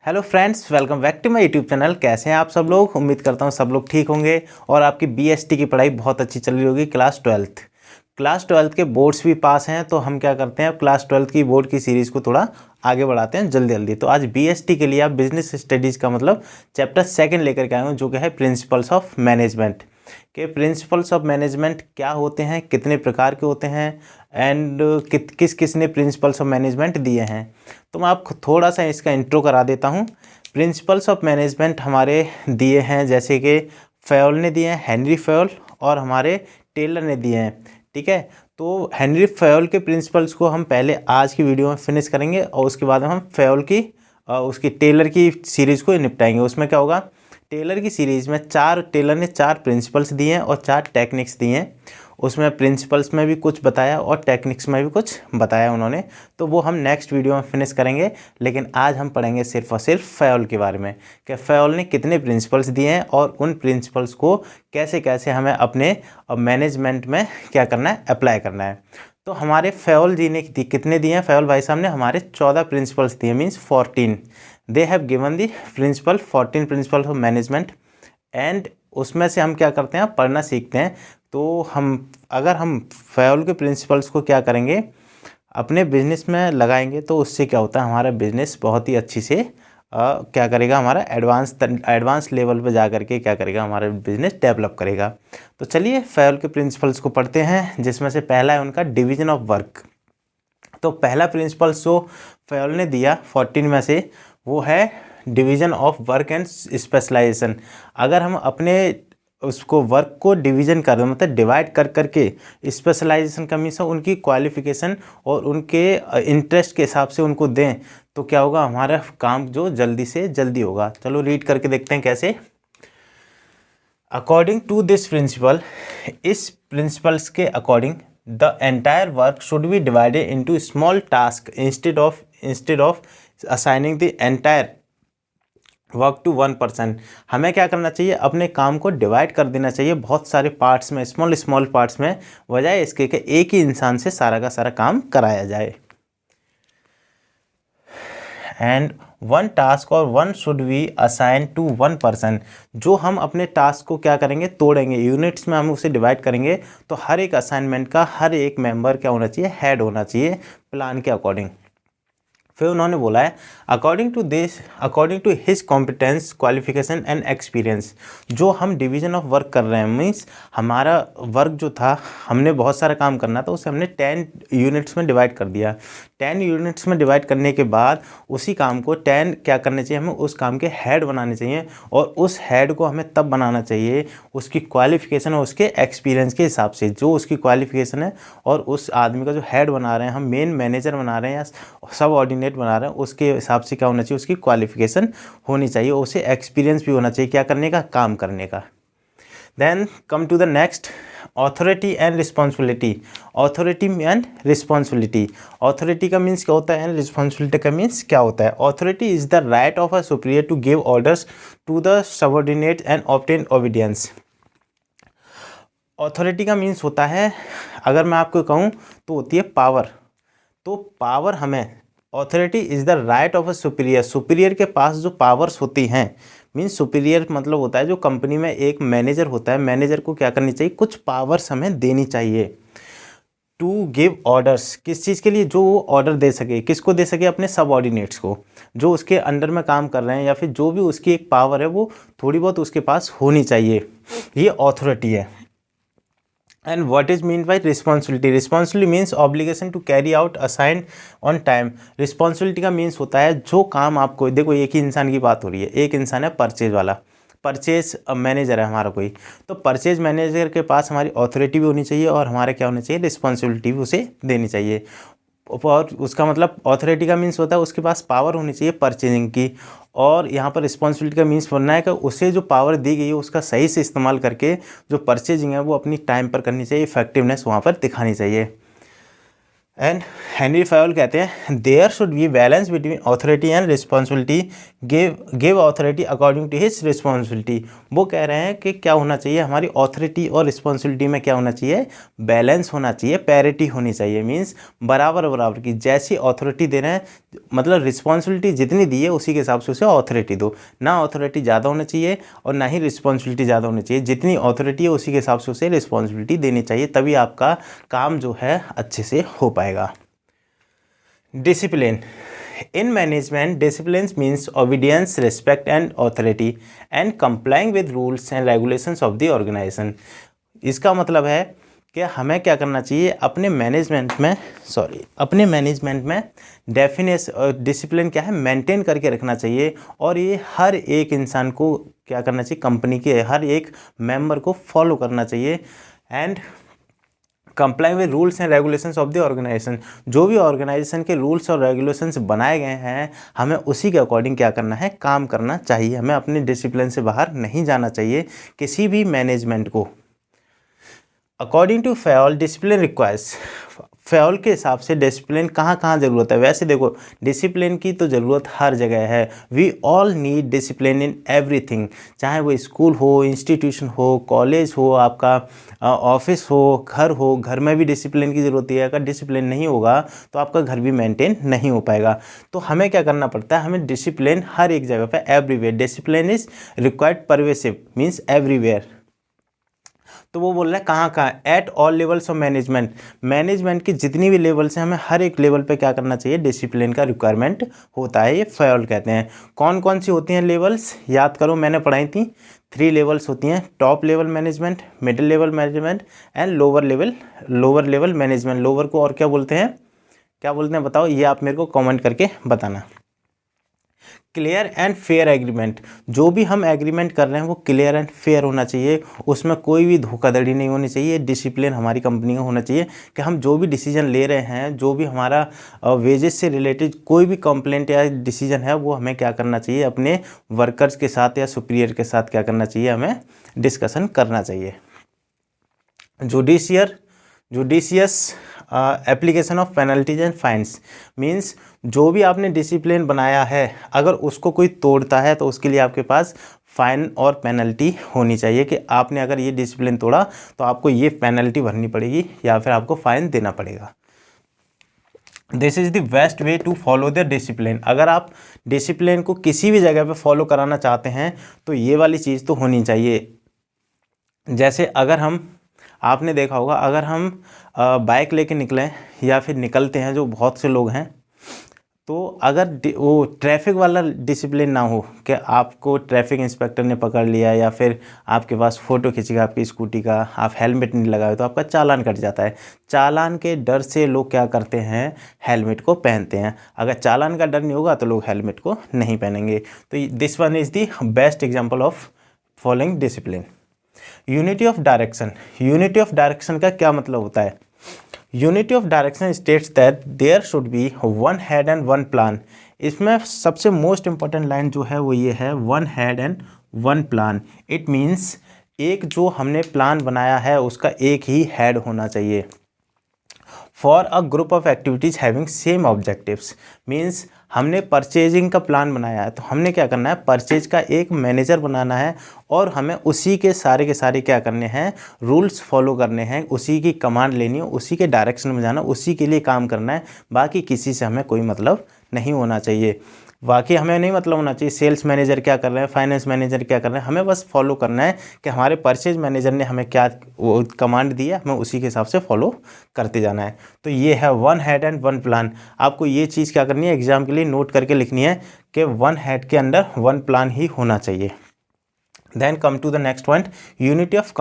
Hello friends, welcome back to my YouTube channel. कैसे हैं आप सब लोग? उम्मीद करता हूँ सब लोग ठीक होंगे और आपकी बीएसटी की पढ़ाई बहुत अच्छी चल रही होगी। क्लास ट्वेल्थ के बोर्ड्स भी पास हैं, तो हम क्या करते हैं, अब क्लास ट्वेल्थ की बोर्ड की सीरीज़ को थोड़ा आगे बढ़ाते हैं जल्दी जल्दी। तो आज बीएसटी के लिए आप बिजनेस स्टडीज़ का मतलब चैप्टर 2 लेकर के आए हूँ, जो कि है प्रिंसिपल्स ऑफ मैनेजमेंट। के प्रिंसिपल्स ऑफ मैनेजमेंट क्या होते हैं, कितने प्रकार के होते हैं एंड किस किस ने प्रिंसिपल्स ऑफ मैनेजमेंट दिए हैं। तो मैं आपको थोड़ा सा इसका इंट्रो करा देता हूँ। प्रिंसिपल्स ऑफ मैनेजमेंट हमारे दिए हैं, जैसे कि फेयोल ने दिए हैं, हेनरी फेयोल, और हमारे टेलर ने दिए हैं। ठीक है, तो हेनरी फेयोल के प्रिंसिपल्स को हम पहले आज की वीडियो में फिनिश करेंगे और उसके बाद हम फेयोल की उसकी टेलर की सीरीज़ को निपटाएंगे। उसमें क्या होगा, टेलर की सीरीज़ में टेलर ने 4 प्रिंसिपल्स दिए हैं और 4 टेक्निक्स दिए हैं। उसमें प्रिंसिपल्स में भी कुछ बताया और टेक्निक्स में भी कुछ बताया उन्होंने, तो वो हम नेक्स्ट वीडियो में फिनिश करेंगे। लेकिन आज हम पढ़ेंगे सिर्फ और सिर्फ फेयोल के बारे में कि फेयोल ने कितने प्रिंसिपल्स दिए हैं और उन प्रिंसिपल्स को कैसे कैसे हमें अपने मैनेजमेंट में क्या करना है, अप्लाई करना है। तो हमारे फेयोल जी ने कितने दिए हैं? फेयोल भाई साहब ने हमारे 14 प्रिंसिपल्स दिए, means 14। They have given the 14 principles of management. And उसमें से हम क्या करते हैं, पढ़ना सीखते हैं। तो अगर हम फेयोल के प्रिंसिपल्स को क्या करेंगे, अपने बिजनेस में लगाएंगे, तो उससे क्या होता है, हमारा बिजनेस बहुत ही अच्छी से क्या करेगा, हमारा एडवांस लेवल पे जा करके क्या करेगा, हमारा बिजनेस डेवलप करेगा। तो चलिए फेयोल के प्रिंसिपल्स को पढ़ते हैं, जिसमें से पहला है उनका डिवीजन ऑफ वर्क। तो पहला प्रिंसिपल जो फेयोल ने दिया 14 में से, वो है division of work and specialisation. अगर हम अपने उसको वर्क को डिवीजन कर दें, मतलब डिवाइड कर करके स्पेशलाइजेशन का मीन्स उनकी क्वालिफिकेशन और उनके इंटरेस्ट के हिसाब से उनको दें, तो क्या होगा, हमारा काम जो जल्दी से जल्दी होगा। चलो रीड करके देखते हैं कैसे। अकॉर्डिंग टू दिस प्रिंसिपल, इस प्रिंसिपल्स के according, the entire work should be divided into small task instead of assigning the entire work to 1 person. हमें क्या करना चाहिए, अपने काम को डिवाइड कर देना चाहिए बहुत सारे पार्ट्स में, स्मॉल पार्ट्स में, बजाय इसके कि एक ही इंसान से सारा का सारा काम कराया जाए। एंड 1 टास्क और 1 should be assign to 1 person. जो हम अपने टास्क को क्या करेंगे, तोड़ेंगे, यूनिट्स में हम उसे डिवाइड करेंगे, तो हर एक असाइनमेंट का हर एक मेंबर क्या होना चाहिए, हेड होना चाहिए प्लान के अकॉर्डिंग। फिर उन्होंने बोला है according to his competence, qualification and experience. जो हम डिवीजन ऑफ वर्क कर रहे हैं, मीन्स हमारा वर्क जो था, हमने बहुत सारा काम करना था, उसे हमने 10 यूनिट्स में डिवाइड कर दिया। 10 यूनिट्स में डिवाइड करने के बाद उसी काम को 10 क्या करने चाहिए, हमें उस काम के हेड बनाने चाहिए, और उस हेड को हमें तब बनाना चाहिए उसकी क्वालिफिकेशन और उसके एक्सपीरियंस के हिसाब से। जो उसकी क्वालिफिकेशन है और उस आदमी का जो हेड बना रहे हैं, हम मेन मैनेजर बना रहे हैं या सब ऑर्डिनेट बना रहे हैं, उसके हिसाब से क्या होना चाहिए, उसकी क्वालिफिकेशन होनी चाहिए, उसे एक्सपीरियंस भी होना चाहिए क्या करने का, काम करने का। Then come to the next, authority and responsibility. Authority and responsibility, authority का मीन्स क्या होता है एंड रिस्पॉन्सिबिलिटी का मीन्स क्या होता है। Authority is the right of a superior to give orders to the subordinate and obtain obedience. Authority का means होता है, अगर मैं आपको कहूँ तो होती है पावर। तो पावर हमें, authority is the right of a superior. Superior के पास जो पावर्स होती हैं, मीन्स सुपीरियर मतलब होता है जो कंपनी में एक मैनेजर होता है, मैनेजर को क्या करनी चाहिए, कुछ पावर्स हमें देनी चाहिए टू गिव ऑर्डर्स। किस चीज़ के लिए, जो वो ऑर्डर दे सके, किसको दे सके, अपने सबऑर्डिनेट्स को, जो उसके अंडर में काम कर रहे हैं, या फिर जो भी उसकी एक पावर है वो थोड़ी बहुत उसके पास होनी चाहिए। ये ऑथोरिटी है। And what is meant by responsibility? Responsibility means obligation to carry out assigned on time. Responsibility का मीन्स होता है जो काम आपको, देखो एक ही इंसान की बात हो रही है, एक इंसान है परचेज वाला, परचेज मैनेजर है हमारा कोई, तो परचेज मैनेजर के पास हमारी ऑथोरिटी भी होनी चाहिए और हमारा क्या होना चाहिए, रिस्पॉन्सिबिलिटी भी उसे देनी चाहिए। और उसका मतलब ऑथोरिटी का मीन्स होता है उसके पास पावर होनी चाहिए परचेजिंग की, और यहाँ पर रिस्पॉन्सिबिलिटी का मीन्स बनना है कि उसे जो पावर दी गई है उसका सही से इस्तेमाल करके जो परचेजिंग है वो अपनी टाइम पर करनी चाहिए, इफेक्टिवनेस वहाँ पर दिखानी चाहिए। एंड हेनरी फायोल कहते हैं there should be balance between authority and responsibility, give authority according to his responsibility. वो कह रहे हैं कि क्या होना चाहिए, हमारी ऑथोरिटी और रिस्पॉन्सिबिलिटी में क्या होना चाहिए, बैलेंस होना चाहिए, पैरिटी होनी चाहिए। मीन्स बराबर बराबर की, जैसी ऑथोरिटी दे रहे हैं मतलब रिस्पॉन्सिबिलिटी जितनी दी है उसी के हिसाब से उसे ऑथोरिटी दो, ना ऑथोरिटी ज़्यादा होना चाहिए और ना ही रिस्पॉन्सिबिलिटी ज़्यादा होनी चाहिए। जितनी ऑथोरिटी है उसी के हिसाब से उसे रिस्पॉन्सिबिलिटी देनी चाहिए, तभी आपका काम जो है अच्छे से हो पाएगा। Discipline in management, discipline means obedience, respect and authority and complying with rules and regulations of the organisation. इसका मतलब है कि हमें क्या करना चाहिए अपने मैनेजमेंट में डिसिप्लिन क्या है, मेंटेन करके रखना चाहिए। और ये हर एक इंसान को क्या करना चाहिए, कंपनी के हर एक मेंबर को फॉलो करना चाहिए। And comply with rules and regulations of the organisation, जो भी ऑर्गेनाइजेशन के रूल्स और रेगुलेशंस बनाए गए हैं हमें उसी के अकॉर्डिंग क्या करना है, काम करना चाहिए। हमें अपने डिसिप्लिन से बाहर नहीं जाना चाहिए किसी भी मैनेजमेंट को। अकॉर्डिंग टू फायोल डिसिप्लिन रिक्वायर्स, फायोल के हिसाब से डिसिप्लिन कहाँ कहाँ ज़रूरत है। वैसे देखो डिसिप्लिन की तो ज़रूरत हर जगह है, we all need discipline in everything, चाहे वो स्कूल हो, इंस्टीट्यूशन हो, कॉलेज हो, आपका ऑफिस हो, घर में भी डिसिप्लिन की ज़रूरत है। अगर डिसिप्लिन नहीं होगा तो आपका घर भी मेंटेन नहीं हो पाएगा। तो हमें क्या करना पड़ता है, हमें डिसिप्लिन हर एक जगह पे, everywhere discipline is required, pervasive means everywhere. तो वो बोल रहे हैं कहाँ कहाँ, eight all levels of management की जितनी भी लेवल्स हैं हमें हर एक लेवल पे क्या करना चाहिए, डिसिप्लिन का रिक्वायरमेंट होता है। ये फायोल कहते हैं। कौन कौन सी होती हैं लेवल्स, याद करो मैंने पढ़ाई थी। 3 लेवल्स होती हैं, top level management, middle level management and lower level management. Lower को और क्या बोलते हैं बताओ, ये आप मेरे को कमेंट करके बताना। क्लियर एंड फेयर एग्रीमेंट, जो भी हम एग्रीमेंट कर रहे हैं वो क्लियर एंड फेयर होना चाहिए, उसमें कोई भी धोखाधड़ी नहीं होनी चाहिए। डिसिप्लिन हमारी कंपनी का होना चाहिए कि हम जो भी डिसीजन ले रहे हैं, जो भी हमारा वेजेस से रिलेटेड कोई भी कंप्लेंट या डिसीजन है वो हमें क्या करना चाहिए, अपने वर्कर्स के साथ या सुपीरियर के साथ क्या करना चाहिए, हमें डिस्कशन करना चाहिए। Judicious application of penalties and fines means जो भी आपने डिसिप्लिन बनाया है अगर उसको कोई तोड़ता है तो उसके लिए आपके पास फ़ाइन और पेनल्टी होनी चाहिए कि आपने अगर ये डिसिप्लिन तोड़ा तो आपको ये पेनल्टी भरनी पड़ेगी या फिर आपको फ़ाइन देना पड़ेगा। This is the best way to follow the discipline. अगर आप डिसिप्लिन को किसी भी जगह पे फॉलो कराना चाहते हैं तो ये वाली चीज़ तो होनी चाहिए। जैसे अगर आपने देखा होगा अगर हम बाइक लेके निकलें या फिर निकलते हैं, जो बहुत से लोग हैं, तो अगर वो ट्रैफिक वाला डिसिप्लिन ना हो कि आपको ट्रैफिक इंस्पेक्टर ने पकड़ लिया या फिर आपके पास फ़ोटो खींचेगा आपकी स्कूटी का, आप हेलमेट नहीं लगाए तो आपका चालान कट जाता है। चालान के डर से लोग क्या करते हैं, हेलमेट को पहनते हैं। अगर चालान का डर नहीं होगा तो लोग हेलमेट को नहीं पहनेंगे। तो this one is the best example of following discipline. Unity of direction का क्या मतलब होता है? Unity of direction states that there should be one head and one plan. इसमें सबसे मोस्ट इंपॉर्टेंट लाइन जो है वो ये है, one head and one plan. It means एक जो हमने प्लान बनाया है उसका एक ही हेड होना चाहिए। For a group of activities having same objectives means हमने परचेजिंग का प्लान बनाया है तो हमने क्या करना है, परचेज का एक मैनेजर बनाना है और हमें उसी के सारे क्या करने हैं, रूल्स फॉलो करने हैं, उसी की कमांड लेनी है, उसी के डायरेक्शन में जाना, उसी के लिए काम करना है। बाकी किसी से हमें कोई मतलब नहीं होना चाहिए। बाकी हमें नहीं मतलब होना चाहिए सेल्स मैनेजर क्या कर रहे हैं, फाइनेंस मैनेजर क्या कर रहे हैं, हमें बस फॉलो करना है कि हमारे परचेज मैनेजर ने हमें क्या वो कमांड दी है, हमें उसी के हिसाब से फॉलो करते जाना है। तो ये है one head and one plan. आपको ये चीज़ क्या करनी है, एग्जाम के लिए नोट करके लिखनी है कि वन हेड के अंदर वन प्लान ही होना चाहिए। Then come to the next point, unity of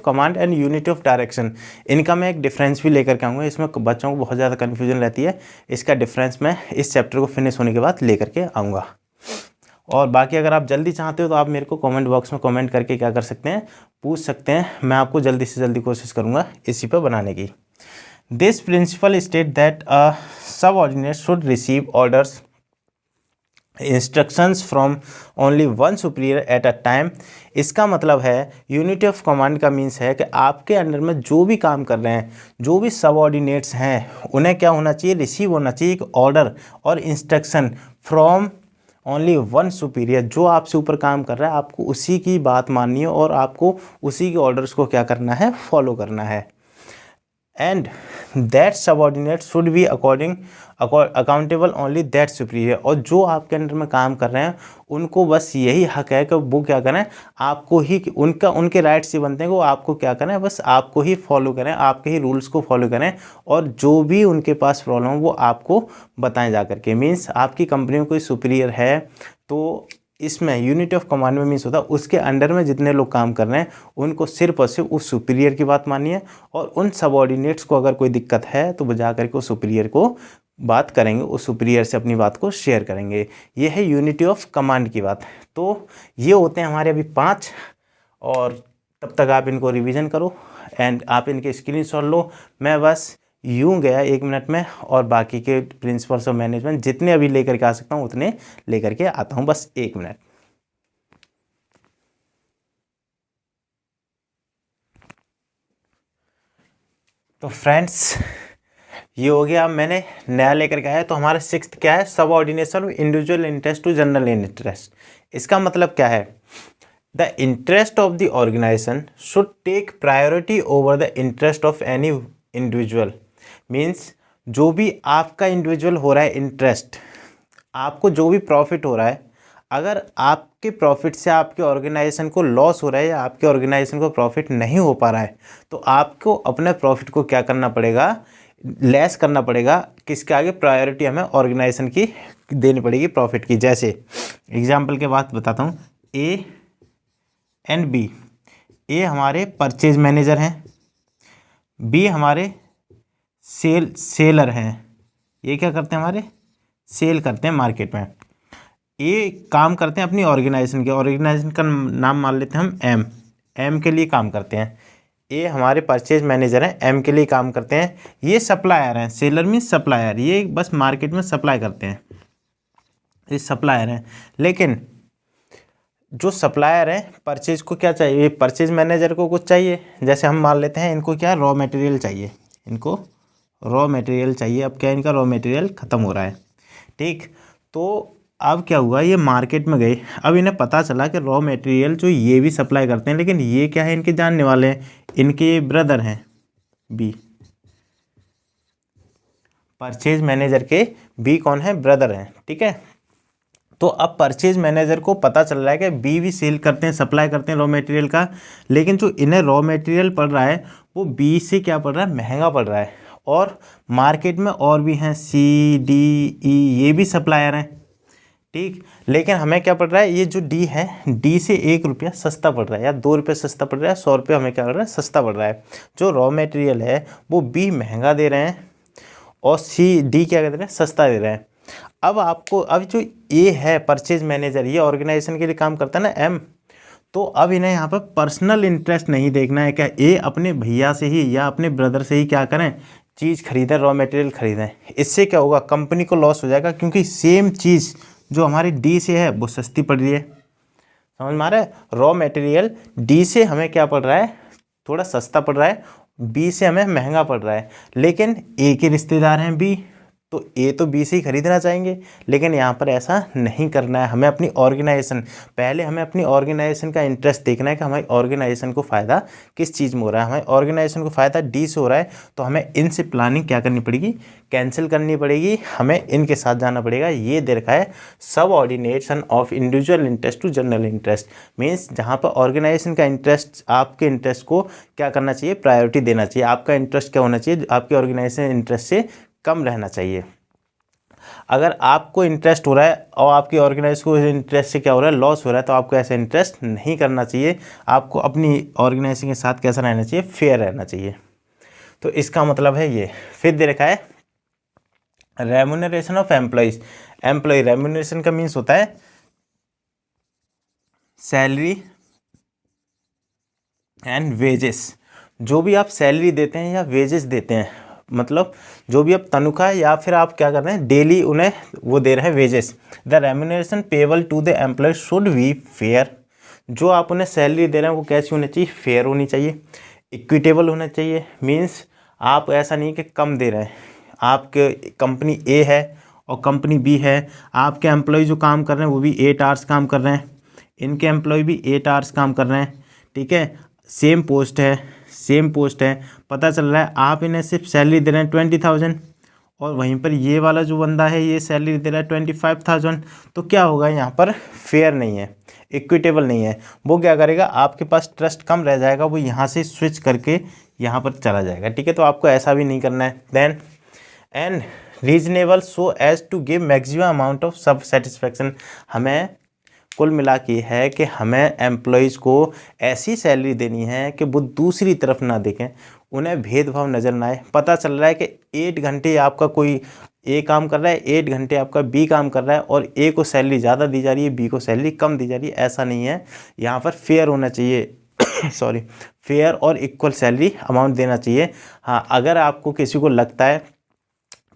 command and unity of direction. इनका मैं एक डिफरेंस भी लेकर के आऊँगा, इसमें बच्चों को बहुत ज़्यादा कन्फ्यूजन रहती है। इसका डिफरेंस मैं इस चैप्टर को फिनिश होने के बाद लेकर के आऊँगा। और बाकी अगर आप जल्दी चाहते हो तो आप मेरे को कमेंट बॉक्स में कमेंट करके क्या कर सकते हैं, पूछ सकते हैं। मैं आपको जल्दी से जल्दी कोशिश करूँगा इसी पर बनाने की। This principle state that subordinate should receive orders instructions from only one superior at a time. इसका मतलब है यूनिटी ऑफ कमांड का मीन्स है कि आपके अंडर में जो भी काम कर रहे हैं, जो भी सबऑर्डिनेट्स हैं, उन्हें क्या होना चाहिए, रिसीव होना चाहिए एक ऑर्डर और instruction from only one superior. जो आपसे ऊपर काम कर रहा है आपको उसी की बात माननी है और आपको उसी के ऑर्डर्स को क्या करना है, फॉलो करना है। And that subordinate should be accountable only that superior. और जो आपके अंडर में काम कर रहे हैं उनको बस यही हक है कि वो क्या करें, आपको ही, उनके राइट्स ही बनते हैं, वो आपको क्या करें, बस आपको ही फॉलो करें, आपके ही रूल्स को फॉलो करें, और जो भी उनके पास प्रॉब्लम हो वो आपको बताएं जा करके। मीन्स आपकी कंपनी में कोई सुपीरियर है तो इसमें यूनिटी ऑफ कमांड में मीन्स होता है उसके अंडर में जितने लोग काम कर रहे हैं उनको सिर्फ और सिर्फ उस सुपीरियर की बात माननी है, और उन सबऑर्डिनेट्स को अगर कोई दिक्कत है तो वो जा करके उस सुपीरियर को बात करेंगे, उस सुपीरियर से अपनी बात को शेयर करेंगे। ये है यूनिटी ऑफ कमांड की बात। तो ये होते हैं हमारे अभी 5, और तब तक आप इनको रिवीजन करो एंड आप इनके स्क्रीनशॉट लो। मैं बस यूँ गया 1 मिनट में, और बाकी के प्रिंसिपल्स ऑफ मैनेजमेंट जितने अभी लेकर के आ सकता हूँ उतने लेकर के आता हूँ, बस 1 मिनट। तो फ्रेंड्स ये हो गया, मैंने नया लेकर के आया। तो हमारा 6th क्या है, subordination of individual interest to general interest. इसका मतलब क्या है, the interest of the organisation should take priority over the interest of any individual. Means जो भी आपका इंडिविजुअल हो रहा है इंटरेस्ट, आपको जो भी प्रॉफिट हो रहा है, अगर आपके प्रॉफिट से आपके ऑर्गेनाइजेशन को लॉस हो रहा है या आपके ऑर्गेनाइजेशन को प्रॉफिट नहीं हो पा रहा है, तो आपको अपने प्रॉफिट को क्या करना पड़ेगा, लेस करना पड़ेगा। किसके आगे, प्रायोरिटी हमें ऑर्गेनाइजेशन की देनी पड़ेगी प्रॉफिट की। जैसे एग्जांपल के बात बताता हूँ, ए एंड बी। ए हमारे परचेज मैनेजर हैं, बी हमारे सेलर हैं। ये क्या करते हैं, हमारे सेल करते हैं मार्केट में। ये काम करते हैं अपनी ऑर्गेनाइजेशन का नाम मान लेते हैं हम एम के लिए काम करते हैं। ये हमारे परचेज मैनेजर हैं, एम के लिए काम करते हैं। ये सप्लायर हैं, सेलर मीन्स सप्लायर, ये बस मार्केट में सप्लाई करते हैं, ये सप्लायर हैं। लेकिन जो सप्लायर है परचेज को क्या चाहिए, परचेज मैनेजर को कुछ चाहिए। जैसे हम मान लेते हैं इनको क्या रॉ मटेरियल चाहिए, इनको रॉ मटेरियल चाहिए। अब क्या इनका रॉ मटेरियल ख़त्म हो रहा है, ठीक। तो अब क्या हुआ, ये मार्केट में गए, अब इन्हें पता चला कि रॉ मटेरियल जो ये भी सप्लाई करते हैं, लेकिन ये क्या है, इनके जानने वाले हैं, इनके ब्रदर हैं बी। परचेज मैनेजर के बी कौन है, ब्रदर हैं, ठीक है। तो अब परचेज मैनेजर को पता चल रहा है कि बी भी सेल करते हैं, सप्लाई करते हैं रॉ मटेरियल का, लेकिन जो इन्हें रॉ मटेरियल पड़ रहा है वो बी से क्या पड़ रहा है, महंगा पड़ रहा है। और मार्केट में और भी हैं सी डी ई, ये भी सप्लायर हैं, ठीक। लेकिन हमें क्या पड़ रहा है, ये जो डी है, डी से 1 रुपया सस्ता पड़ रहा है या 2 रुपये सस्ता पड़ रहा है, 100 रुपये हमें क्या पड़ रहा है, सस्ता पड़ रहा है। जो रॉ मटेरियल है वो बी महंगा दे रहे हैं और सी डी क्या कहते हैं, सस्ता दे रहे हैं। अब आपको, अब जो ए है परचेज मैनेजर, ये ऑर्गेनाइजेशन के लिए काम करता है ना एम, तो अब इन्हें यहाँ पर पर्सनल इंटरेस्ट नहीं देखना है क्या, ए अपने भैया से ही या अपने ब्रदर से ही क्या करें, चीज़ खरीदें, रॉ मटेरियल खरीदें। इससे क्या होगा, कंपनी को लॉस हो जाएगा, क्योंकि सेम चीज़ जो हमारी डी से है वो सस्ती पड़ रही है। समझ में आ रहा है, रॉ मटेरियल डी से हमें क्या पड़ रहा है, थोड़ा सस्ता पड़ रहा है, बी से हमें महंगा पड़ रहा है। लेकिन ए के रिश्तेदार हैं बी, तो ए तो बी से ही खरीदना चाहेंगे, लेकिन यहाँ पर ऐसा नहीं करना है। हमें अपनी ऑर्गेनाइजेशन, पहले हमें अपनी ऑर्गेनाइजेशन का इंटरेस्ट देखना है कि हमारी ऑर्गेनाइजेशन को फ़ायदा किस चीज़ में हो रहा है। हमारी ऑर्गेनाइजेशन को फ़ायदा डी से हो रहा है, तो हमें इनसे प्लानिंग क्या करनी पड़ेगी, कैंसिल करनी पड़ेगी, हमें इनके साथ जाना पड़ेगा। ये दे रखा है subordination of individual interest to general interest. Means जहाँ पर ऑर्गेनाइजेशन का इंटरेस्ट, आपके इंटरेस्ट को क्या करना चाहिए, प्रायोरिटी देना चाहिए। आपका इंटरेस्ट क्या होना चाहिए, आपके ऑर्गेनाइजेशन इंटरेस्ट से कम रहना चाहिए। अगर आपको इंटरेस्ट हो रहा है और आपकी ऑर्गेनाइजेशन को इंटरेस्ट से क्या हो रहा है, लॉस हो रहा है, तो आपको ऐसा इंटरेस्ट नहीं करना चाहिए। आपको अपनी ऑर्गेनाइजेशन के साथ कैसा रहना चाहिए, फेयर रहना चाहिए। तो इसका मतलब है ये। फिर दे रखा है remuneration of employees. Employee remuneration का मीन्स होता है सैलरी एंड वेजेस। जो भी आप सैलरी देते हैं या वेजेस देते हैं मतलब जो भी आप तनख्वाह या फिर आप क्या कर रहे हैं डेली उन्हें वो दे रहे हैं wages. The remuneration payable to the employee should be fair. जो आप उन्हें सैलरी दे रहे हैं वो कैसी होनी चाहिए, फेयर होनी चाहिए, इक्विटेबल होना चाहिए। मीन्स आप ऐसा नहीं कि कम दे रहे हैं, आपके कंपनी ए है और कंपनी बी है, आपके एम्प्लॉय जो काम कर रहे हैं वो भी 8 आवर्स काम कर रहे हैं, इनके एम्प्लॉय भी 8 आवर्स काम कर रहे हैं, ठीक है, सेम पोस्ट है, पता चल रहा है आप इन्हें सिर्फ सैलरी दे रहे हैं 20,000 और वहीं पर ये वाला जो बंदा है ये सैलरी दे रहा है 25,000। तो क्या होगा, यहाँ पर फेयर नहीं है, इक्विटेबल नहीं है। वो क्या करेगा, आपके पास ट्रस्ट कम रह जाएगा, वो यहाँ से स्विच करके यहाँ पर चला जाएगा, ठीक है। तो आपको ऐसा भी नहीं करना है। Then and reasonable so as to give maximum amount of सब सेटिस्फैक्शन। हमें कुल मिला के है कि हमें एम्प्लॉयज़ को ऐसी सैलरी देनी है कि वो दूसरी तरफ ना देखें, उन्हें भेदभाव नज़र ना आए। पता चल रहा है कि 8 घंटे आपका कोई ए काम कर रहा है, 8 घंटे आपका बी काम कर रहा है और ए को सैलरी ज़्यादा दी जा रही है, बी को सैलरी कम दी जा रही है, ऐसा नहीं है। यहाँ पर फेयर होना चाहिए सॉरी, फेयर और इक्वल सैलरी अमाउंट देना चाहिए। हाँ, अगर आपको किसी को लगता है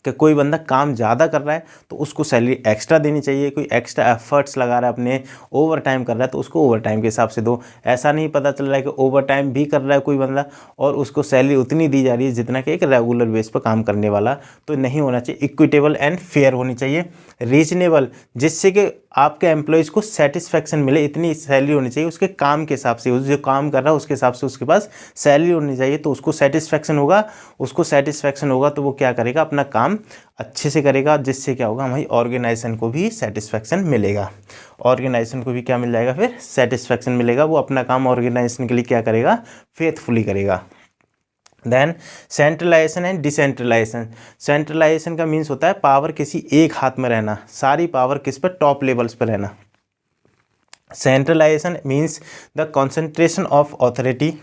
कि कोई बंदा काम ज़्यादा कर रहा है तो उसको सैलरी एक्स्ट्रा देनी चाहिए, कोई एक्स्ट्रा एफर्ट्स लगा रहा है अपने, ओवर टाइम कर रहा है तो उसको ओवर टाइम के हिसाब से दो। ऐसा नहीं पता चल रहा है कि ओवर टाइम भी कर रहा है कोई बंदा और उसको सैलरी उतनी दी जा रही है जितना कि एक रेगुलर बेस पर काम करने वाला, तो नहीं होना चाहिए। इक्विटेबल एंड फेयर होनी चाहिए, रीजनेबल, जिससे कि आपके एम्प्लॉयज़ को सेटिस्फैक्शन मिले, इतनी सैलरी होनी चाहिए उसके काम के हिसाब से, उस जो काम कर रहा है उसके हिसाब से उसके पास सैलरी होनी चाहिए, तो उसको सेटिस्फैक्शन होगा तो वो क्या करेगा, अपना काम अच्छे से करेगा, जिससे क्या होगा, हमारी ऑर्गेनाइजेशन को भी सेटिस्फैक्शन मिलेगा। ऑर्गेनाइजेशन को भी क्या मिल जाएगा, फिर सेटिस्फैक्शन मिलेगा। वो अपना काम ऑर्गेनाइजेशन के लिए क्या करेगा, फेथफुली करेगा। Then centralisation and decentralisation. Centralisation का मीन्स होता है पावर किसी एक हाथ में रहना, सारी पावर किस पर, टॉप लेवल्स पर रहना। Centralisation means the concentration of authority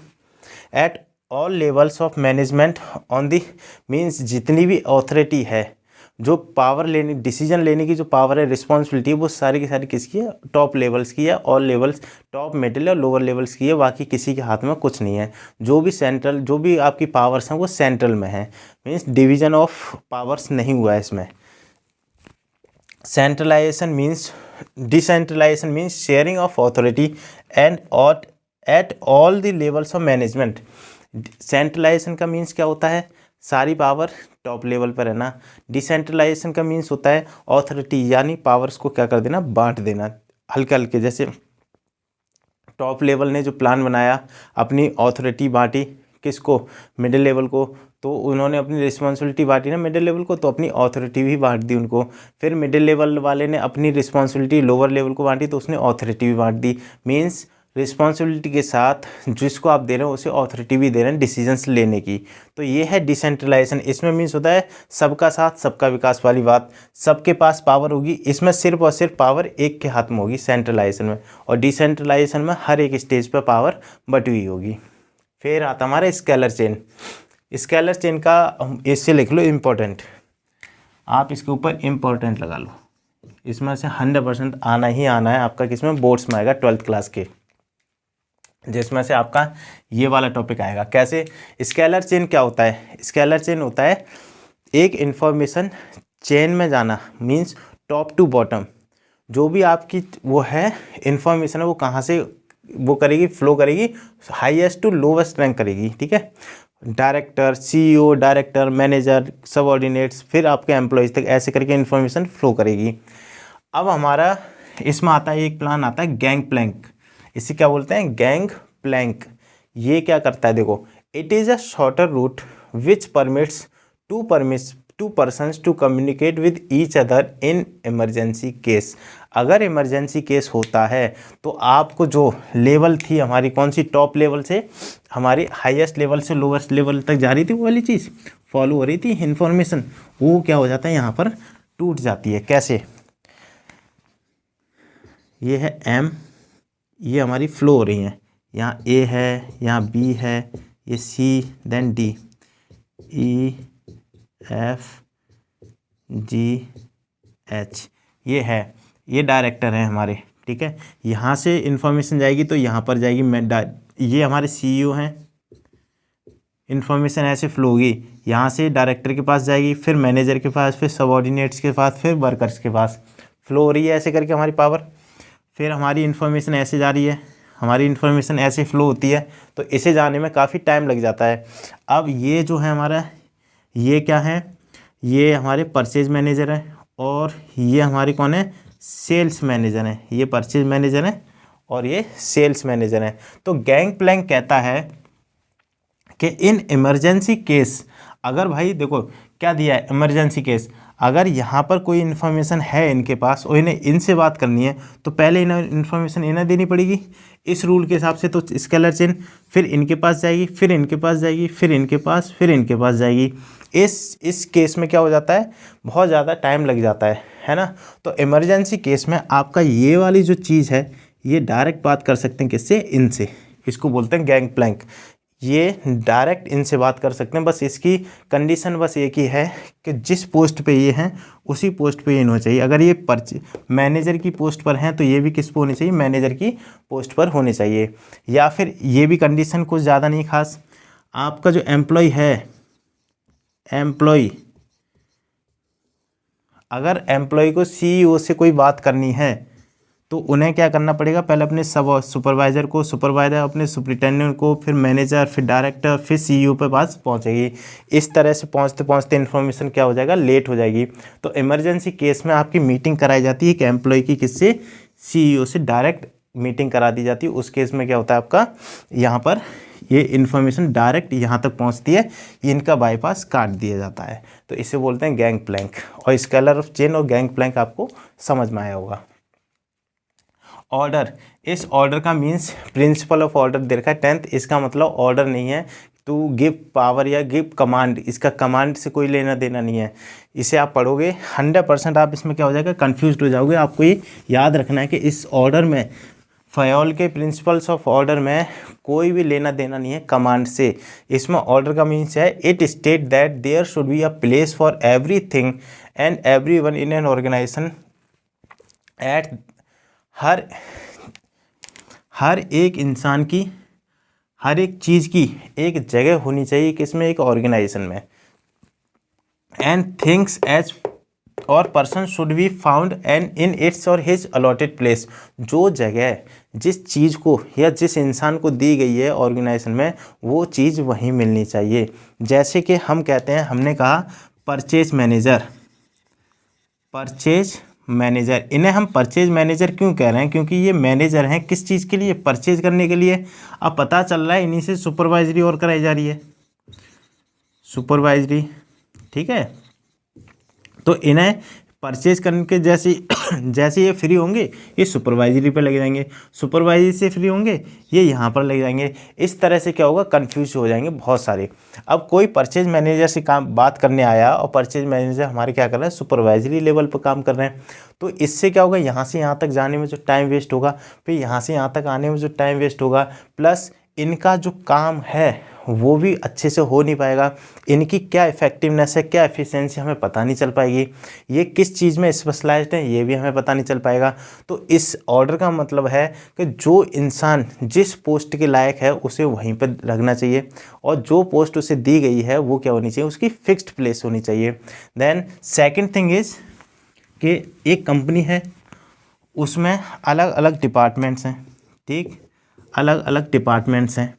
at all levels of management on the, means जितनी भी ऑथोरिटी है, जो पावर लेने, डिसीजन लेने की जो पावर है, रिस्पॉन्सिबिलिटी है, वो सारी की सारी किसकी है, टॉप लेवल्स की है। ऑल लेवल्स, टॉप, मिडिल और लोअर लेवल्स की है, बाकी किसी के हाथ में कुछ नहीं है। जो भी आपकी पावर्स हैं वो सेंट्रल में है, मीन्स डिवीजन ऑफ पावर्स नहीं हुआ है इसमें। Centralisation means, decentralisation means sharing of authority and at all the levels of management. Centralisation का मीन्स क्या होता है, सारी पावर टॉप लेवल पर रहना। डिसेंट्रलाइजेशन का मीन्स होता है ऑथोरिटी, यानी पावर्स को क्या कर देना, बांट देना हल्के हल्के। जैसे टॉप लेवल ने जो प्लान बनाया, अपनी ऑथोरिटी बांटी किसको, मिडिल लेवल को, तो उन्होंने अपनी रिस्पॉन्सिबिलिटी बांटी ना मिडिल लेवल को, तो अपनी ऑथोरिटी भी बांट दी उनको। फिर मिडिल लेवल वाले ने अपनी रिस्पॉन्सिबिलिटी लोअर लेवल को बांटी, तो उसने ऑथोरिटी भी बांट दी। मीन्स रिस्पॉन्सिबिलिटी के साथ जिसको आप दे रहे हो उसे ऑथोरिटी भी दे रहे हैं डिसीजंस लेने की। तो ये है डिसेंट्रलाइजेशन। इसमें मीन्स होता है सबका साथ सबका विकास वाली बात, सबके पास पावर होगी, इसमें सिर्फ और सिर्फ पावर एक के हाथ में होगी सेंट्रलाइजेशन में, और डिसेंट्रलाइजेशन में हर एक स्टेज पर पावर बटी हुई होगी। फिर आता हमारा स्केलर चेन। स्केलर चेन का इससे लिख लो इम्पोर्टेंट, आप इसके ऊपर इम्पोर्टेंट लगा लो, इसमें से 100% आना ही आना है आपका, किसमें, बोर्ड्स में आएगा 12th क्लास के, जिसमें से आपका ये वाला टॉपिक आएगा। कैसे, स्केलर चेन क्या होता है, स्केलर चेन होता है एक इन्फॉर्मेशन चेन में जाना, मीन्स टॉप टू बॉटम, जो भी आपकी वो है इन्फॉर्मेशन है वो कहाँ से वो करेगी, फ्लो करेगी, हाईएस्ट टू लोवेस्ट रैंक करेगी, ठीक है। Director, CEO, director, manager, subordinates, फिर आपके एम्प्लॉयज़ तक, ऐसे करके इन्फॉर्मेशन फ्लो करेगी। अब हमारा इसमें आता है एक प्लान आता है गैंग प्लैंक, इसे क्या बोलते हैं, गैंग प्लैंक। ये क्या करता है, देखो, it is a shorter route which permits to persons to communicate with each other in emergency case. अगर इमरजेंसी केस होता है तो आपको जो लेवल थी हमारी, कौन सी, टॉप लेवल से हमारी हाईएस्ट लेवल से लोवेस्ट लेवल तक जा रही थी, वो वाली चीज़ फॉलो हो रही थी इन्फॉर्मेशन, वो क्या हो जाता है, यहाँ पर टूट जाती है। कैसे, ये है एम, ये हमारी फ्लो हो रही हैं, यहाँ ए है, यहाँ बी है, ये सी, देन डी, ई, एफ, जी, एच, ये है, ये डायरेक्टर हैं हमारे, ठीक है। यहाँ से इन्फॉर्मेशन जाएगी तो यहाँ पर जाएगी, ये हमारे सीईओ हैं, इन्फॉर्मेशन ऐसे फ्लो होगी, यहाँ से डायरेक्टर के पास जाएगी, फिर मैनेजर के पास, फिर सबऑर्डिनेट्स के पास, फिर वर्कर्स के पास फ्लो हो रही है ऐसे करके हमारी पावर। फिर हमारी इन्फॉर्मेशन ऐसे जा रही है, हमारी इन्फॉर्मेशन ऐसे फ्लो होती है, तो इसे जाने में काफ़ी टाइम लग जाता है। अब ये जो है हमारा, ये क्या है, ये हमारे परचेज मैनेजर है, और ये हमारे कौन है, सेल्स मैनेजर है। ये परचेज मैनेजर है और ये सेल्स मैनेजर है। तो गैंगप्लैंक कहता है कि इन इमरजेंसी केस, अगर भाई देखो क्या दिया है, इमरजेंसी केस, अगर यहाँ पर कोई इन्फॉर्मेशन है इनके पास और इन्हें इनसे बात करनी है, तो पहले इन्हें इन्फॉर्मेशन इन्हें देनी पड़ेगी इस रूल के हिसाब से। तो स्केलर चेन फिर इनके पास जाएगी, फिर इनके पास जाएगी, फिर इनके पास, फिर इनके पास जाएगी। इस केस में क्या हो जाता है, बहुत ज़्यादा टाइम लग जाता है ना। तो इमरजेंसी केस में आपका ये वाली जो चीज़ है, ये डायरेक्ट बात कर सकते हैं किससे, इनसे। इसको बोलते हैं गैंगप्लैंक। ये डायरेक्ट इनसे बात कर सकते हैं। बस इसकी कंडीशन बस एक ही है कि जिस पोस्ट पे ये हैं उसी पोस्ट पे ये होना चाहिए। अगर ये मैनेजर की पोस्ट पर हैं तो ये भी किस पे होनी चाहिए, मैनेजर की पोस्ट पर होने चाहिए। या फिर ये भी कंडीशन कुछ ज़्यादा नहीं खास, आपका जो एम्प्लॉय है, एम्प्लॉय, अगर एम्प्लॉय को सीईओ से कोई बात करनी है तो उन्हें क्या करना पड़ेगा, पहले अपने सुपरवाइज़र को, सुपरवाइज़र अपने सुपरिटेंडेंट को, फिर मैनेजर, फिर डायरेक्टर, फिर सीईओ पे पास पहुंचेगी। इस तरह से पहुंचते पहुंचते इन्फॉर्मेशन क्या हो जाएगा, लेट हो जाएगी। तो इमरजेंसी केस में आपकी मीटिंग कराई जाती है कि एम्प्लॉय की किससे, सीईओ से डायरेक्ट मीटिंग करा दी जाती है। उस केस में क्या होता है आपका, यहाँ पर ये इन्फॉर्मेशन डायरेक्ट यहाँ तक पहुँचती है, ये इनका बाईपास काट दिया जाता है। तो इसे बोलते हैं गैंगप्लैंक। और स्केलर ऑफ चेन और गैंगप्लैंक आपको समझ में आया होगा। ऑर्डर, इस ऑर्डर का मीन्स प्रिंसिपल ऑफ ऑर्डर दे रखा है 10th। इसका मतलब ऑर्डर नहीं है टू गिव पावर या गिव कमांड, इसका कमांड से कोई लेना देना नहीं है। इसे आप पढ़ोगे 100% आप इसमें क्या हो जाएगा, कंफ्यूज हो जाओगे। आपको ये याद रखना है कि इस ऑर्डर में, फयोल के प्रिंसिपल्स ऑफ ऑर्डर में कोई भी लेना देना नहीं है कमांड से। इसमें ऑर्डर का मीन्स है, it state that there should be a place for everything and everyone in an organisation at, हर एक इंसान की, हर एक चीज़ की एक जगह होनी चाहिए किसमें, एक ऑर्गेनाइजेशन में। एंड थिंग्स एज और person should be found and in its और हिज अलॉटेड प्लेस। जो जगह जिस चीज़ को या जिस इंसान को दी गई है ऑर्गेनाइजेशन में, वो चीज़ वहीं मिलनी चाहिए। जैसे कि हम कहते हैं, हमने कहा परचेज मैनेजर, परचेज मैनेजर, इन्हें हम परचेज मैनेजर क्यों कह रहे हैं, क्योंकि ये मैनेजर हैं किस चीज़ के लिए, परचेज करने के लिए। अब पता चल रहा है इन्हीं से सुपरवाइजरी और कराई जा रही है, सुपरवाइजरी, ठीक है। तो इन्हें परचेज करने के जैसे जैसे ये फ्री होंगे ये सुपरवाइजरी पे लग जाएंगे, सुपरवाइजरी से फ्री होंगे ये यहाँ पर लग जाएंगे। इस तरह से क्या होगा, कंफ्यूज हो जाएंगे बहुत सारे। अब कोई परचेज मैनेजर से काम बात करने आया और परचेज मैनेजर हमारे क्या कर रहे हैं, सुपरवाइजरी लेवल पर काम कर रहे हैं, तो इससे क्या होगा, यहाँ से यहाँ तक जाने में जो टाइम वेस्ट होगा, फिर यहाँ से यहाँ तक आने में जो टाइम वेस्ट होगा, प्लस इनका जो काम है वो भी अच्छे से हो नहीं पाएगा। इनकी क्या इफ़ेक्टिवनेस है, क्या एफिशिएंसी हमें पता नहीं चल पाएगी। ये किस चीज़ में स्पेशलाइज्ड है ये भी हमें पता नहीं चल पाएगा। तो इस ऑर्डर का मतलब है कि जो इंसान जिस पोस्ट के लायक है उसे वहीं पर लगना चाहिए, और जो पोस्ट उसे दी गई है वो क्या होनी चाहिए, उसकी फिक्स्ड प्लेस होनी चाहिए। देन सेकेंड थिंग इज़ कि एक कंपनी है, उसमें अलग अलग डिपार्टमेंट्स हैं, ठीक, अलग अलग डिपार्टमेंट्स हैं।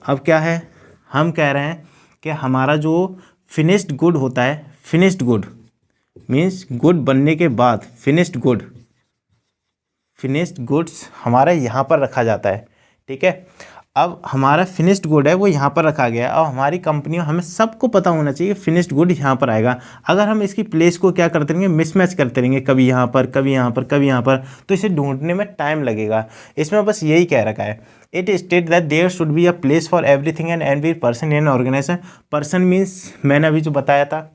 अब क्या है, हम कह रहे हैं कि हमारा जो फिनिश्ड गुड होता है, फिनिश्ड गुड मीन्स गुड बनने के बाद, फिनिश्ड गुड, फिनिश्ड गुड्स हमारा यहाँ पर रखा जाता है, ठीक है। अब हमारा फिनिश्ड गुड है वो यहाँ पर रखा गया है। अब हमारी कंपनी, हमें सबको पता होना चाहिए फिनिश्ड गुड यहाँ पर आएगा। अगर हम इसकी प्लेस को क्या करते रहेंगे, मिसमैच करते रहेंगे, कभी यहाँ पर, कभी यहाँ पर, कभी यहाँ पर, तो इसे ढूंढने में टाइम लगेगा। इसमें बस यही कह रखा है, it state that there should be a place for everything and every person in organisation. Person means मैंने अभी जो बताया था,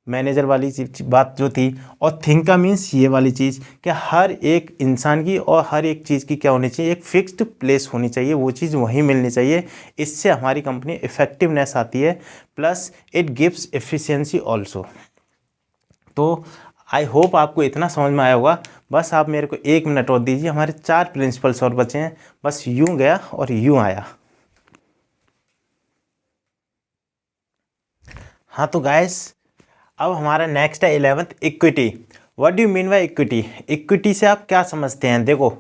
मैनेजर वाली बात जो थी, और थिंग का मीन्स ये वाली चीज़ कि हर एक इंसान की और हर एक चीज़ की क्या होनी चाहिए, एक फिक्स्ड प्लेस होनी चाहिए, वो चीज़ वहीं मिलनी चाहिए। इससे हमारी कंपनी इफ़ेक्टिवनेस आती है, plus it gives efficiency also. तो आई होप आपको इतना समझ में आया होगा। बस आप मेरे को 1 मिनट और दीजिए, हमारे 4 प्रिंसिपल्स और बचे हैं, बस यूँ गया और यूँ आया। हाँ तो गाइस, अब हमारा नेक्स्ट है 11th, equity. What do you mean by equity? Equity से आप क्या समझते हैं? देखो,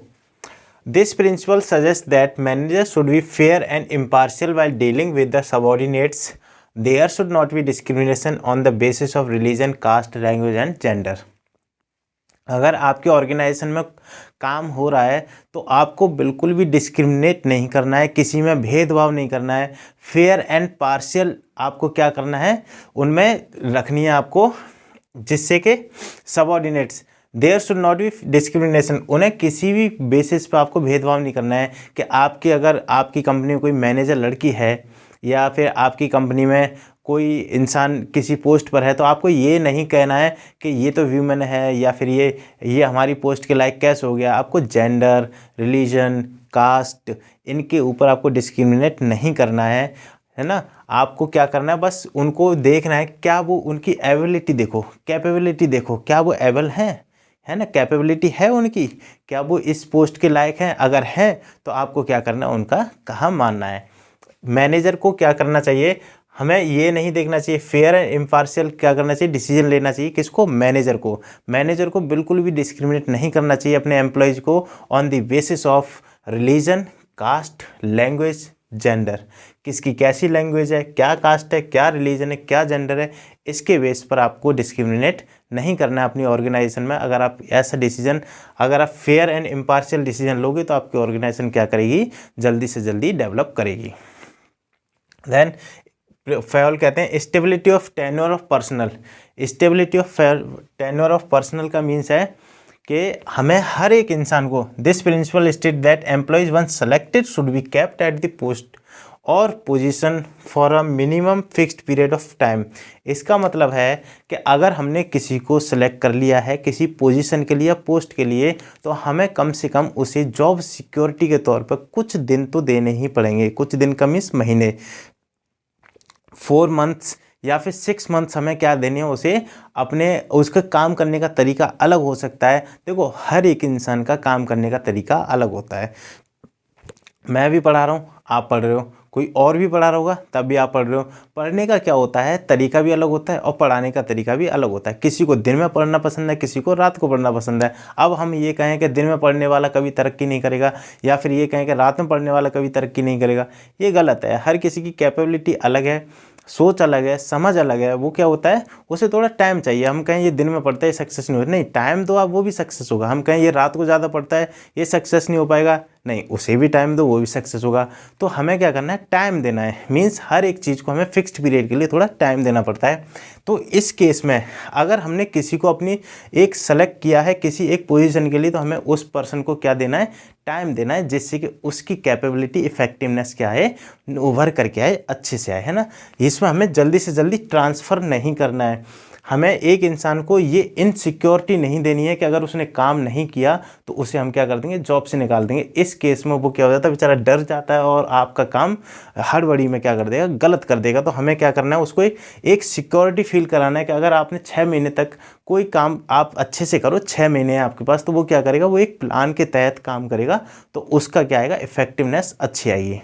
this principle suggest that manager should be fair and impartial while dealing with the subordinates. There should not be discrimination on the basis of religion, caste, language and gender. अगर आपके organisation में काम हो रहा है तो आपको बिल्कुल भी डिस्क्रिमिनेट नहीं करना है, किसी में भेदभाव नहीं करना है। फेयर एंड पार्शियल आपको क्या करना है, उनमें रखनी है आपको, जिससे कि subordinates, there should not be discrimination, उन्हें किसी भी बेसिस पे आपको भेदभाव नहीं करना है। कि आपकी, अगर आपकी कंपनी में कोई मैनेजर लड़की है या फिर आपकी कंपनी में कोई इंसान किसी पोस्ट पर है, तो आपको ये नहीं कहना है कि ये तो ह्यूमन है या फिर ये हमारी पोस्ट के लायक कैसे हो गया। आपको जेंडर, रिलीजन, कास्ट, इनके ऊपर आपको डिस्क्रिमिनेट नहीं करना है ना। आपको क्या करना है, बस उनको देखना है क्या वो, उनकी एबिलिटी देखो, कैपेबिलिटी देखो, क्या वो एबल हैं, है ना, कैपेबिलिटी है उनकी, क्या वो इस पोस्ट के लायक हैं। अगर हैं तो आपको क्या करना है, उनका कहा मानना है। मैनेजर को क्या करना चाहिए, हमें ये नहीं देखना चाहिए, फेयर एंड इम्पार्शियल क्या करना चाहिए, डिसीजन लेना चाहिए। किसको? मैनेजर को। मैनेजर को बिल्कुल भी डिस्क्रिमिनेट नहीं करना चाहिए अपने एम्प्लॉयज़ को on the basis of religion, caste, language, gender. किसकी कैसी लैंग्वेज है, क्या कास्ट है, क्या रिलीजन है, क्या जेंडर है, इसके बेस पर आपको डिस्क्रिमिनेट नहीं करना है अपनी ऑर्गेनाइजेशन में। अगर आप ऐसा डिसीजन, अगर आप फेयर एंड इम्पार्शियल डिसीजन लोगे तो आपकी ऑर्गेनाइजेशन क्या करेगी, जल्दी से जल्दी डेवलप करेगी। देन फेयल कहते हैं stability of tenure of personnel. Stability of tenure of personnel का मीन्स है कि हमें हर एक इंसान को, this principle state that employees once selected should be kept at the post और position for a minimum fixed period of time. इसका मतलब है कि अगर हमने किसी को सेलेक्ट कर लिया है किसी पोजीशन के लिए, पोस्ट के लिए, तो हमें कम से कम उसे जॉब सिक्योरिटी के तौर पर कुछ दिन तो देने ही पड़ेंगे। कुछ दिन का मीन्स महीने, 4 मंथ्स या फिर 6 मंथ्स हमें क्या देने हैं उसे, अपने उसका काम करने का तरीका अलग हो सकता है। देखो, हर एक इंसान का काम करने का तरीका अलग होता है। मैं भी पढ़ा रहा हूँ, आप पढ़ रहे हो, कोई और भी पढ़ा रहा होगा तब भी आप पढ़ रहे हो। पढ़ने का क्या होता है, तरीका भी अलग होता है और पढ़ाने का तरीका भी अलग होता है। किसी को दिन में पढ़ना पसंद है, किसी को रात को पढ़ना पसंद है। अब हम ये कहें कि दिन में पढ़ने वाला कभी तरक्की नहीं करेगा, या फिर ये कहें कि रात में पढ़ने वाला कभी तरक्की नहीं करेगा, ये गलत है। हर किसी की कैपेबिलिटी अलग है, सोच अलग है, समझ अलग है। वो क्या होता है, उसे थोड़ा टाइम चाहिए। हम कहें ये दिन में पढ़ता है, सक्सेस नहीं होता, नहीं, टाइम दो आप, वो भी सक्सेस होगा। हम कहें ये रात को ज़्यादा पढ़ता है, ये सक्सेस नहीं हो पाएगा, नहीं, उसे भी टाइम दो, वो भी सक्सेस होगा। तो हमें क्या करना है, टाइम देना है। मीन्स हर एक चीज़ को हमें फिक्स्ड पीरियड के लिए थोड़ा टाइम देना पड़ता है। तो इस केस में अगर हमने किसी को अपनी एक सेलेक्ट किया है किसी एक पोजीशन के लिए, तो हमें उस पर्सन को क्या देना है, टाइम देना है, जिससे कि उसकी कैपेबिलिटी, इफेक्टिवनेस क्या है, उभर करके आए, अच्छे से आए, है ना। इसमें हमें जल्दी से जल्दी ट्रांसफ़र नहीं करना है। हमें एक इंसान को ये इनसिक्योरिटी नहीं देनी है कि अगर उसने काम नहीं किया तो उसे हम क्या कर देंगे, जॉब से निकाल देंगे। इस केस में वो क्या हो जाता है, बेचारा डर जाता है और आपका काम हड़बड़ी में क्या कर देगा, गलत कर देगा। तो हमें क्या करना है, उसको एक सिक्योरिटी फील कराना है कि अगर आपने 6 महीने तक कोई काम आप अच्छे से करो, 6 महीने हैं आपके पास, तो वो क्या करेगा, वो एक प्लान के तहत काम करेगा, तो उसका क्या आएगा, इफेक्टिवनेस अच्छी आएगी।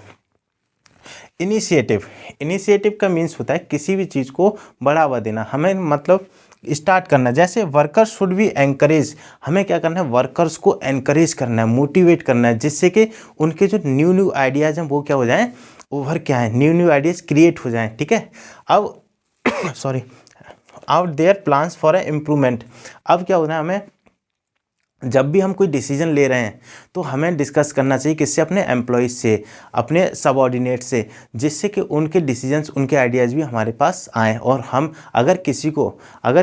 इनिशिएटिव का मीन्स होता है किसी भी चीज़ को बढ़ावा देना, हमें मतलब स्टार्ट करना। जैसे वर्कर्स शुड बी एनकरेज, हमें क्या करना है, वर्कर्स को एनकरेज करना है, मोटिवेट करना है, जिससे कि उनके जो न्यू आइडियाज़ हैं वो क्या हो जाएं, ओवर क्या है, न्यू आइडियाज़ क्रिएट हो जाएं। ठीक है, अब sorry, out their plans for a improvement. अब क्या होना है, हमें जब भी हम कोई डिसीजन ले रहे हैं तो हमें डिस्कस करना चाहिए किससे, अपने एम्प्लॉयज़ से, अपने सबऑर्डिनेट से, जिससे कि उनके डिसीजंस, उनके आइडियाज़ भी हमारे पास आएँ। और हम अगर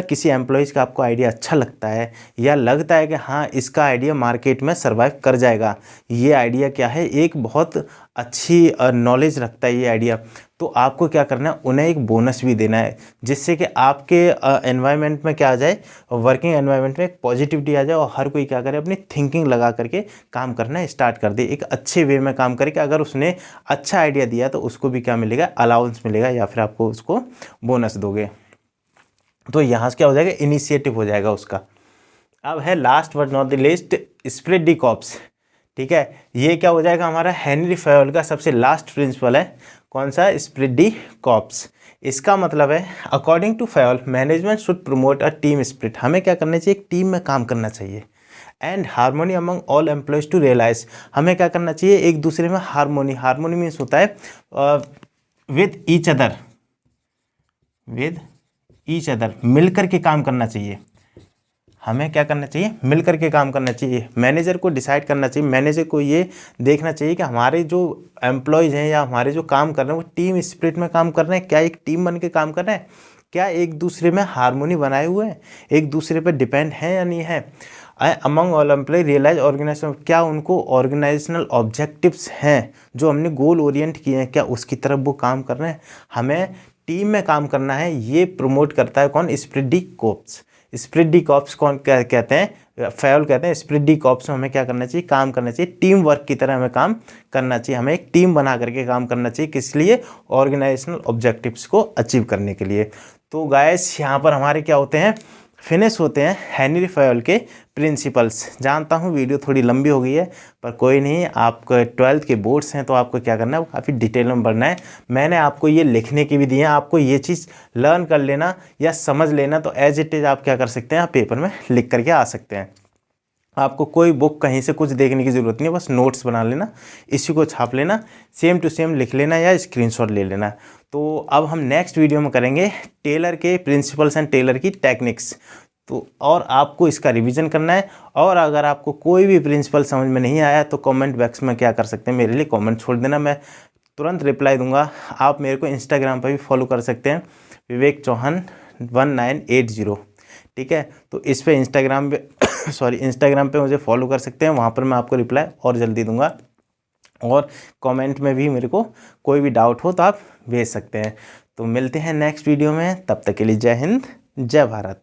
किसी एम्प्लॉयज़ का आपको आइडिया अच्छा लगता है या लगता है कि हाँ इसका आइडिया मार्केट में सर्वाइव कर जाएगा, ये आइडिया क्या है, एक बहुत अच्छी नॉलेज रखता है ये आइडिया, तो आपको क्या करना है, उन्हें एक बोनस भी देना है, जिससे कि आपके एनवायरनमेंट में क्या आ जाए, वर्किंग एनवायरनमेंट में एक पॉजिटिविटी आ जाए और हर कोई क्या करे, अपनी थिंकिंग लगा करके काम करना स्टार्ट कर दे, एक अच्छे वे में काम करे कि अगर उसने अच्छा आइडिया दिया तो उसको भी क्या मिलेगा, अलाउंस मिलेगा या फिर आपको उसको बोनस दोगे। तो यहाँ से क्या हो जाएगा, इनिशिएटिव हो जाएगा उसका। अब है last but not the least, esprit de corps. ठीक है, ये क्या हो जाएगा, हमारा हेनरी फेयल का सबसे लास्ट प्रिंसिपल है, कौन सा, स्प्रेड द कॉप्स। इसका मतलब है according to Fayol management should promote a team spirit. हमें क्या करना चाहिए, एक टीम में काम करना चाहिए। And harmony among all employees to realise, हमें क्या करना चाहिए, एक दूसरे में हारमोनी, हारमोनी मीन्स होता है with each other, with each other, मिल करके काम करना चाहिए। हमें क्या करना चाहिए, मिल करके काम करना चाहिए। मैनेजर को डिसाइड करना चाहिए, मैनेजर को ये देखना चाहिए कि हमारे जो एम्प्लॉयज़ हैं या हमारे जो काम कर रहे हैं वो टीम स्पिरिट में काम कर रहे हैं, क्या एक टीम बन के काम कर रहे हैं, क्या एक दूसरे में हारमोनी बनाए हुए हैं, एक दूसरे पर डिपेंड है या नहीं है। Among all employee realise organisation, क्या उनको ऑर्गेनाइजेशनल ऑब्जेक्टिव्स हैं जो हमने गोल ओरिएंट किए हैं, क्या उसकी तरफ वो काम कर रहे हैं। हमें टीम में काम करना है, ये प्रमोट करता है कौन, spirit D corps. Spirit D corps कौन क्या कहते हैं, फयोल कहते हैं। स्पिरिट डी कॉर्प्स में हमें क्या करना चाहिए, काम करना चाहिए, टीम वर्क की तरह हमें काम करना चाहिए। हमें एक टीम बना करके काम करना चाहिए, किस लिए, ऑर्गेनाइजेशनल ऑब्जेक्टिव्स को अचीव करने के लिए। तो गाइस यहाँ पर हमारे क्या होते हैं, फिनिश होते हैं हेनरी फयोल के प्रिंसिपल्स। जानता हूँ वीडियो थोड़ी लंबी हो गई है, पर कोई नहीं, आपके 12th के बोर्ड्स हैं तो आपको क्या करना है, वो काफ़ी डिटेल में पढ़ना है। मैंने आपको ये लिखने की भी दी है, आपको ये चीज़ लर्न कर लेना या समझ लेना, तो एज इट इज़ आप क्या कर सकते हैं, आप पेपर में लिख करके आ सकते हैं। आपको कोई बुक कहीं से कुछ देखने की ज़रूरत नहीं है, बस नोट्स बना लेना, इसी को छाप लेना, सेम टू सेम लिख लेना या स्क्रीनशॉट ले लेना। तो अब हम नेक्स्ट वीडियो में करेंगे टेलर के प्रिंसिपल्स एंड टेलर की टेक्निक्स। तो और आपको इसका रिवीजन करना है, और अगर आपको कोई भी प्रिंसिपल समझ में नहीं आया तो कमेंट बॉक्स में क्या कर सकते हैं, मेरे लिए कमेंट छोड़ देना, मैं तुरंत रिप्लाई दूंगा। आप मेरे को इंस्टाग्राम पर भी फॉलो कर सकते हैं, विवेक चौहान 1980, ठीक है। तो इस पे इंस्टाग्राम पे इंस्टाग्राम पे मुझे फॉलो कर सकते हैं, वहाँ पर मैं आपको रिप्लाई और जल्दी दूंगा। और कमेंट में भी मेरे को कोई भी डाउट हो तो आप भेज सकते हैं। तो मिलते हैं नेक्स्ट वीडियो में, तब तक के लिए जय हिंद, जय भारत।